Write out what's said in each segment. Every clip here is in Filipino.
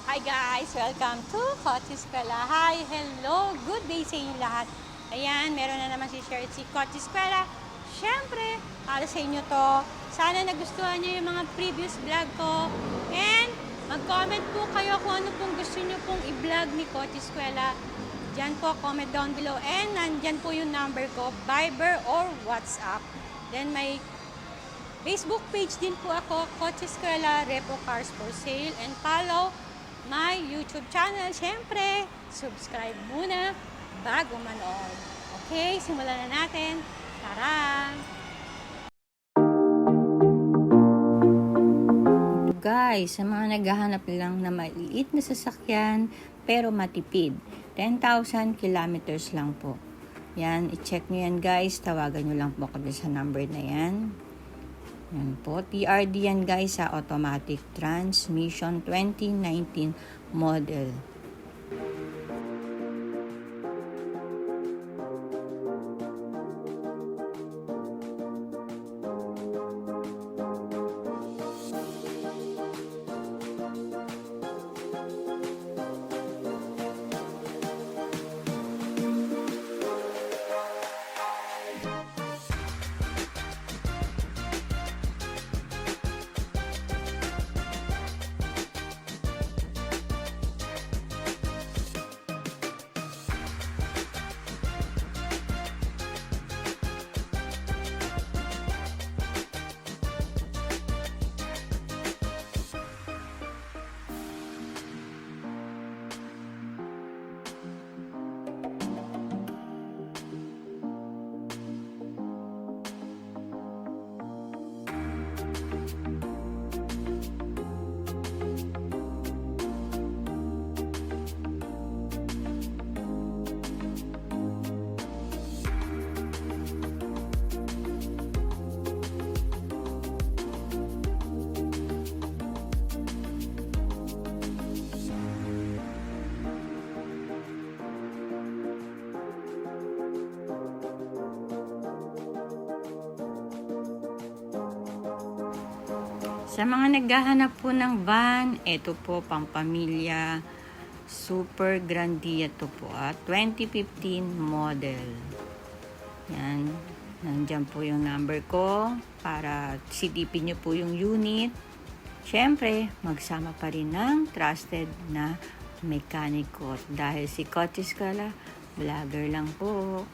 Hi guys! Welcome to Coach Eskwela. Hi! Hello! Good day sa inyo lahat. Ayan, meron na naman si Share si Coach Eskwela. Siyempre, para sa inyo to. Sana nagustuhan nyo yung mga previous vlog ko. And mag-comment po kayo kung ano pong gusto nyo pong i-vlog ni Coach Eskwela. Diyan po, comment down below. And nandyan po yung number ko, Viber or WhatsApp. Then may Facebook page din po ako, Coach Eskwela, Repo Cars for Sale. And follow my YouTube channel. Siyempre, subscribe muna bago manood. Okay, simulan na natin. Tara! Guys, sa mga naghahanap lang na maliit na sasakyan pero matipid, 10,000 kilometers lang po. Yan, i-check nyo yan guys. Tawagan nyo lang po kami sa number na yan. Yan po, TRD yan guys sa automatic transmission 2019 model. Sa mga naghahanap po ng van, ito po pampamilya, Super Grandia to po 2015 model. Yan, nandyan po yung number ko para silipin nyo po yung unit. Siyempre, magsama pa rin ng trusted na mekaniko dahil si Coach Eskwela, vlogger lang po.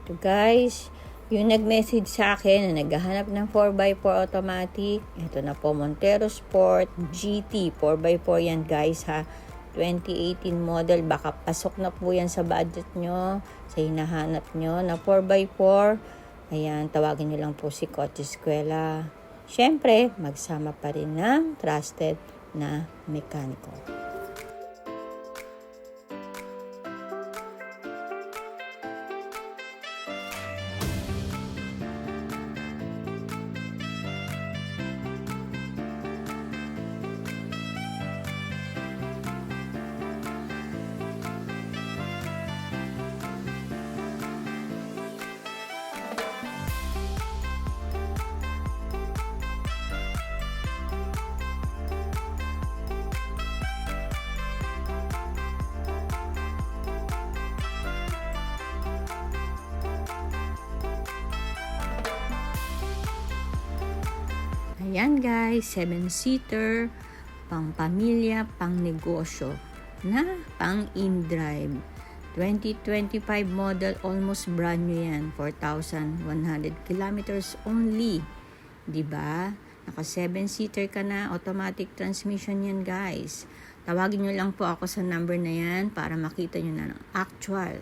So guys, yung nag-message sa akin na naghahanap ng 4x4 automatic, ito na po, Montero Sport GT 4x4 yan guys ha, 2018 model. Baka pasok na po yan sa budget nyo, sa hinahanap nyo na 4x4. Ayan, tawagin nyo lang po si Coach Eskwela. Siyempre, magsama pa rin ng trusted na mekaniko. Ayan guys, 7-seater, pang pamilya, pang negosyo, na pang in-drive. 2025 model, almost brand new yan, 4,100 kilometers only. Diba? Naka 7-seater ka na, automatic transmission yan guys. Tawagin nyo lang po ako sa number na yan para makita nyo na ng actual.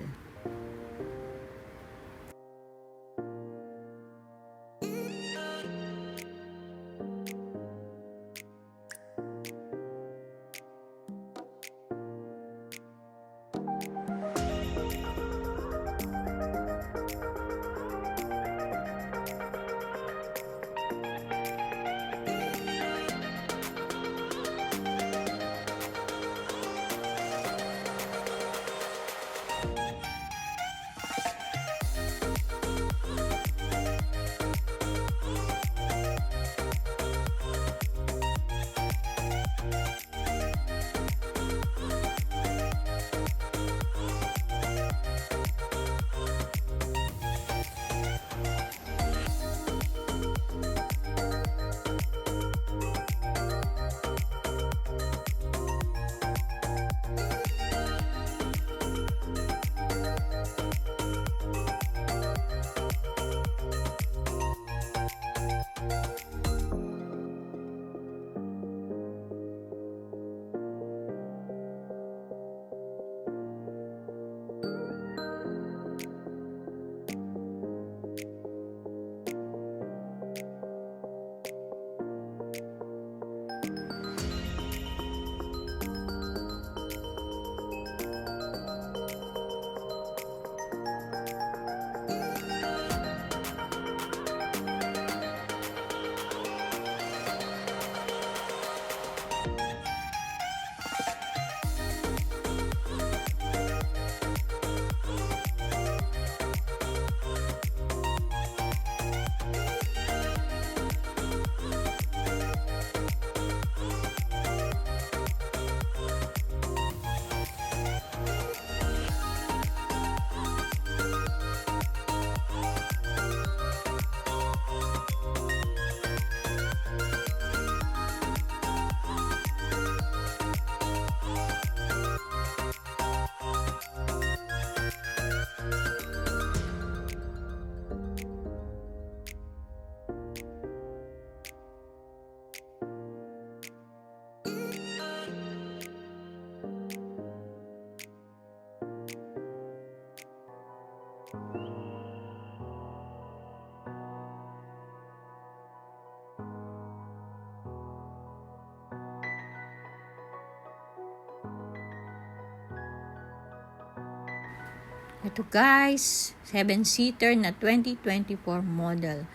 Ito guys, 7-seater na 2024 model.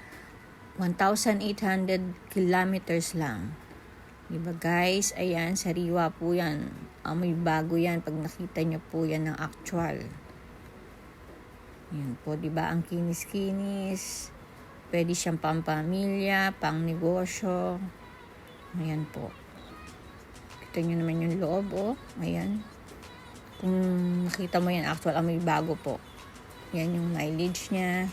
1,800 kilometers lang. Diba guys? Ayan, sariwa po yan. Amoy bago yan pag nakita nyo po yan ng actual. Ayan po, diba? Ang kinis-kinis. Pwede siyang pampamilya, pang negosyo. Ayan po. Kita nyo naman yung loob, oh. Ayan. Kung nakita mo yan, actual, amoy bago po. Yan yung mileage niya.